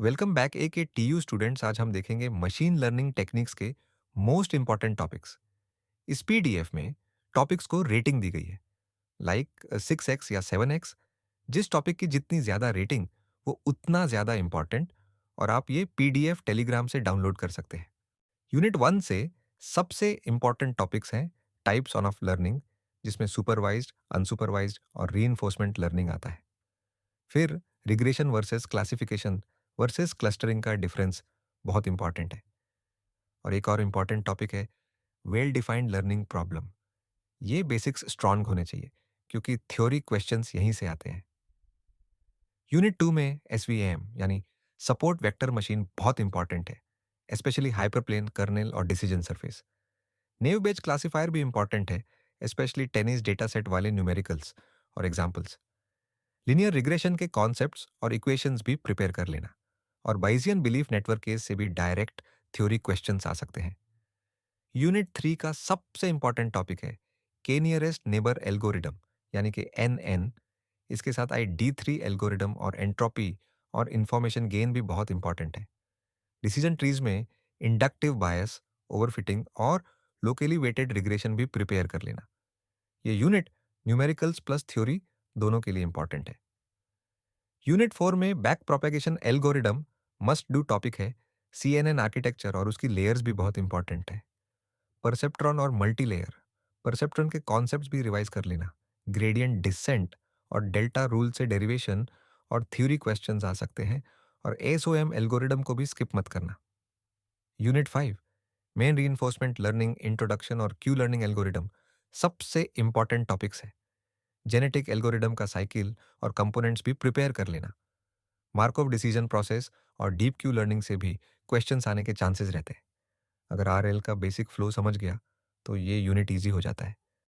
Welcome back ए के TU students. आज हम देखेंगे मशीन लर्निंग टेक्निक्स के मोस्ट इंपॉर्टेंट टॉपिक्स। इस पीडीएफ में टॉपिक्स को रेटिंग दी गई है, लाइक 6x या 7x। जिस टॉपिक की जितनी ज़्यादा रेटिंग वो उतना ज़्यादा इंपॉर्टेंट। और आप ये पीडीएफ टेलीग्राम से डाउनलोड कर सकते हैं। यूनिट 1 से सबसे इंपॉर्टेंट टॉपिक्स हैं टाइप्स ऑन ऑफ लर्निंग, जिसमें सुपरवाइज्ड, अनसुपरवाइज्ड और रीइंफोर्समेंट लर्निंग आता है। फिर regression versus classification versus clustering का डिफरेंस बहुत इंपॉर्टेंट है। और एक और इंपॉर्टेंट टॉपिक है वेल डिफाइंड लर्निंग प्रॉब्लम। ये बेसिक्स स्ट्रांग होने चाहिए क्योंकि थ्योरी क्वेश्चंस यहीं से आते हैं। यूनिट 2 में एसवीएम यानी सपोर्ट वेक्टर मशीन बहुत इंपॉर्टेंट है, स्पेशली हाइपरप्लेन, कर्नेल और डिसीजन सरफेस। नेव बेस्ड क्लासिफायर भी इंपॉर्टेंट है, स्पेशली टेनिस डेटा सेट वाले न्यूमेरिकल्स और एग्जाम्पल्स। लिनियर रिग्रेशन के कॉन्सेप्ट्स और इक्वेशंस भी प्रिपेयर कर लेना। और बाइजियन बिलीफ नेटवर्क केस से भी डायरेक्ट थ्योरी क्वेश्चंस आ सकते हैं। यूनिट 3 का सबसे इंपॉर्टेंट टॉपिक है के नियरेस्ट नेबर एल्गोरिदम, यानी कि एन। इसके साथ आई D3 एल्गोरिदम और एंट्रोपी और इंफॉर्मेशन गेन भी बहुत इंपॉर्टेंट है। डिसीजन ट्रीज में इंडक्टिव बायस, ओवरफिटिंग और लोकली वेटेड रिग्रेशन भी प्रिपेयर कर लेना। ये यूनिट न्यूमेरिकल्स प्लस थ्योरी दोनों के लिए इंपॉर्टेंट है। यूनिट 4 में back propagation algorithm must do topic है। CNN आर्किटेक्चर और उसकी लेयर्स भी बहुत इंपॉर्टेंट है। परसेप्ट्रॉन और मल्टी लेयर, परसेप्ट्रॉन के कॉन्सेप्ट्स भी रिवाइज कर लेना। ग्रेडियंट डिसेंट और डेल्टा रूल से डेरिवेशन और थ्योरी क्वेश्चंस आ सकते हैं। और एसओएम एल्गोरिदम को भी स्किप मत करना। Unit 5 main reinforcement learning introduction और क्यू लर्निंग एल्गोरिदम सबसे इंपॉर्टेंट टॉपिक्स है। जेनेटिक एल्गोरिदम का साइकिल और कंपोनेंट्स भी प्रिपेयर कर लेना। मार्कओव डिसीजन प्रोसेस और डीप क्यू लर्निंग से भी क्वेश्चंस आने के चांसेस रहते हैं। अगर आरएल का बेसिक फ्लो समझ गया तो ये यूनिट ईजी हो जाता है।